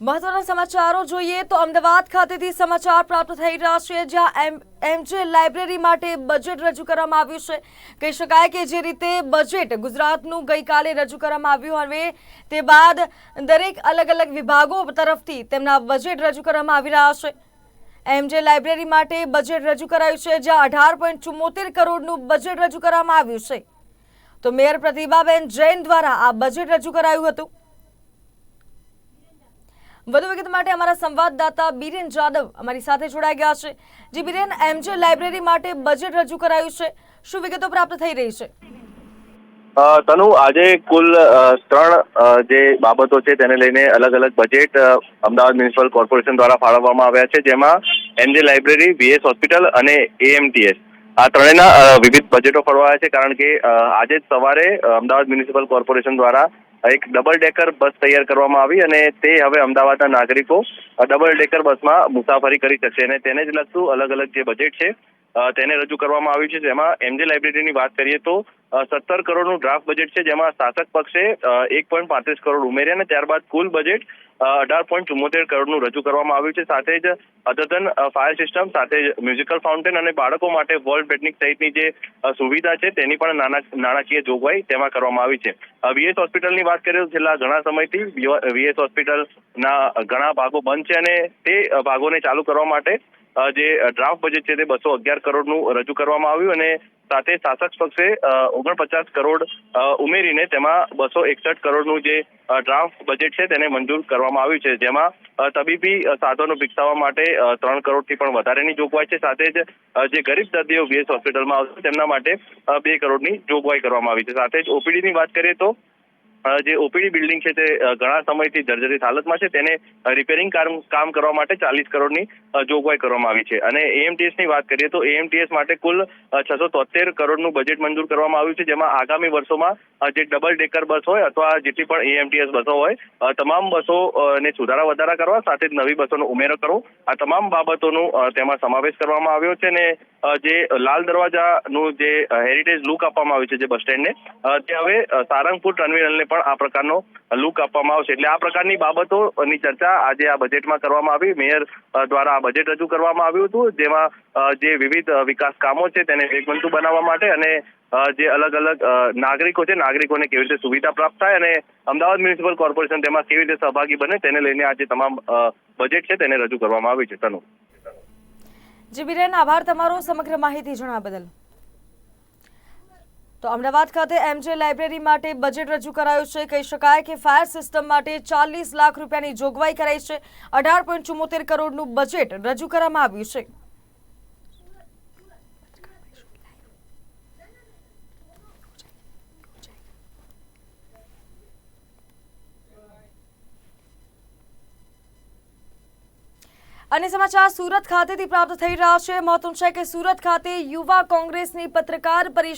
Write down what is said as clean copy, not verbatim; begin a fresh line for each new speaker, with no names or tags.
મહત્વના સમાચારો જોઈએ તો અમદાવાદ ખાતેથી સમાચાર પ્રાપ્ત થઈ રહ્યા છે, જ્યાં એમજે લાઇબ્રેરી માટે બજેટ રજૂ કરવામાં આવ્યું છે। કહી શકાય કે જે રીતે બજેટ ગુજરાતનું ગઈકાલે રજૂ કરવામાં આવ્યું, હવે તે બાદ દરેક અલગ અલગ વિભાગો તરફથી તેમના બજેટ રજૂ કરવામાં આવી રહ્યા છે। એમજે લાઇબ્રેરી માટે બજેટ રજૂ કરાયું છે, જ્યાં 18.74 કરોડનું બજેટ રજૂ કરવામાં આવ્યું છે। તો મેયર પ્રતિભાબેન જૈન દ્વારા આ બજેટ રજૂ કરાયું હતું। વધુ વિગત માટે અમારા સંવાદદાતા બીરેન જાદવ અમારી સાથે જોડાઈ ગયા છે। જી બીરેન, એમજે લાઇબ્રેરી માટે બજેટ રજૂ કરાયું છે, શું વિગતો પ્રાપ્ત થઈ રહી છે?
તનુ, આજે કુલ 3 જે બાબતો છે તેને લઈને અલગ અલગ બજેટ અમદાવાદ મ્યુનિસિપલ કોર્પોરેશન દ્વારા ફાળવવામાં આવ્યા છે, જેમાં એમજે લાઇબ્રેરી, વીએસ હોસ્પિટલ અને એએમટીએસ આ ત્રણેયના વિવિધ બજેટો ફાળવાયા છે। કારણ કે આજે સવારે અમદાવાદ મ્યુનિસિપલ કોર્પોરેશન દ્વારા એક ડબલ ડેકર બસ તૈયાર કરવામાં આવી અને તે હવે અમદાવાદના નાગરિકો ડબલ ડેકર બસમાં મુસાફરી કરી શકશે અને તેને જ લગતું અલગ અલગ જે બજેટ છે તેને રજૂ કરવામાં આવ્યું છે। જેમાં એમજે લાઇબ્રેરીની વાત કરીએ તો 17 કરોડનું ડ્રાફ્ટ બજેટ છે, જેમાં શાસક પક્ષે 1.35 કરોડ ઉમેર્યા અને ત્યારબાદ કુલ બજેટ 18.74 કરોડનું રજૂ કરવામાં આવ્યું છે। સાથે જ અદ્યતન ફાયર સિસ્ટમ, સાથે જ મ્યુઝિકલ ફાઉન્ટેન અને બાળકો માટે વોલ બેટનિક સહિતની જે સુવિધા છે તેની પણ નાણાકીય જોગવાઈ તેમાં કરવામાં આવી છે। વીએસ હોસ્પિટલની વાત કરીએ તો છેલ્લા ઘણા સમયથી વીએસ હોસ્પિટલના ઘણા ભાગો બંધ છે અને તે ભાગોને ચાલુ કરવા માટે જે ડ્રાફ્ટ બજેટ છે તે 211 કરોડનું રજૂ કરવામાં આવ્યું અને સાથે શાસક પક્ષે 49 કરોડ ઉમેરીને તેમાં 261 કરોડનું જે ડ્રાફ્ટ બજેટ છે તેને મંજૂર કરવામાં આવ્યું છે, જેમાં તબીબી સાધનો વિકસાવવા માટે 3 કરોડથી પણ વધારેની જોગવાઈ છે। સાથે જ જે ગરીબ દર્દીઓ વીએસ હોસ્પિટલમાં આવશે તેમના માટે 2 કરોડની જોગવાઈ કરવામાં આવી છે। સાથે જ ઓપીડીની વાત કરીએ તો જે ઓપીડી બિલ્ડિંગ છે તે ઘણા સમયથી જર્જરિત હાલતમાં છે, તેને રિપેરિંગ કામ કરવા માટે 40 કરોડની જોગવાઈ કરવામાં આવી છે। અને એએમટીએસની વાત કરીએ તો એએમટીએસ માટે કુલ 673 કરોડનું બજેટ મંજૂર કરવામાં આવ્યું છે, જેમાં આગામી વર્ષોમાં જે ડબલ ડેકર બસ હોય અથવા જેટલી પણ એએમટીએસ બસો હોય તમામ બસોને સુધારા વધારા કરવા, સાથે જ નવી બસોનો ઉમેરો કરવો, આ તમામ બાબતોનું તેમાં સમાવેશ કરવામાં આવ્યો છે। અને જે લાલ દરવાજાનું જે હેરિટેજ લુક આપવામાં આવ્યું છે જે બસ સ્ટેન્ડને, તે હવે સારંગપુર ટર્મિનલને પણ આ પ્રકારનો લુક આપવામાં આવશે। એટલે આ પ્રકારની બાબતોની ચર્ચા આજે આ બજેટમાં કરવામાં આવી। મેયર દ્વારા આ બજેટ રજૂ કરવામાં આવ્યું હતું, જેમાં જે વિવિધ વિકાસ કામો છે તેને વેગવંતુ બનાવવા માટે અને જે અલગ અલગ નાગરિકો છે, નાગરિકોને કેવી રીતે સુવિધા પ્રાપ્ત થાય અને અમદાવાદ મ્યુનિસિપલ કોર્પોરેશન તેમાં કેવી રીતે સહભાગી બને તેને લઈને આજે તમામ બજેટ છે તેને રજૂ કરવામાં આવ્યું છે। તનુ,
જી બીરેન, આભાર તમારો સમગ્ર માહિતી જણાવવા બદલ। તો અમદાવાદ ખાતે એમજે લાઇબ્રેરી માટે બજેટ રજૂ કરાયું છે। કહી શકાય કે ફાયર સિસ્ટમ માટે 40 લાખ રૂપિયાની જોગવાઈ કરાઈ છે। 18.74 કરોડનું બજેટ રજૂ કરવામાં આવ્યું છે। અને સમાચાર સુરત ખાતેથી પ્રાપ્ત થઈ રહ્યા છે। મહત્વનું છે કે સુરત ખાતે યુવા કોંગ્રેસની પત્રકાર પરિષદ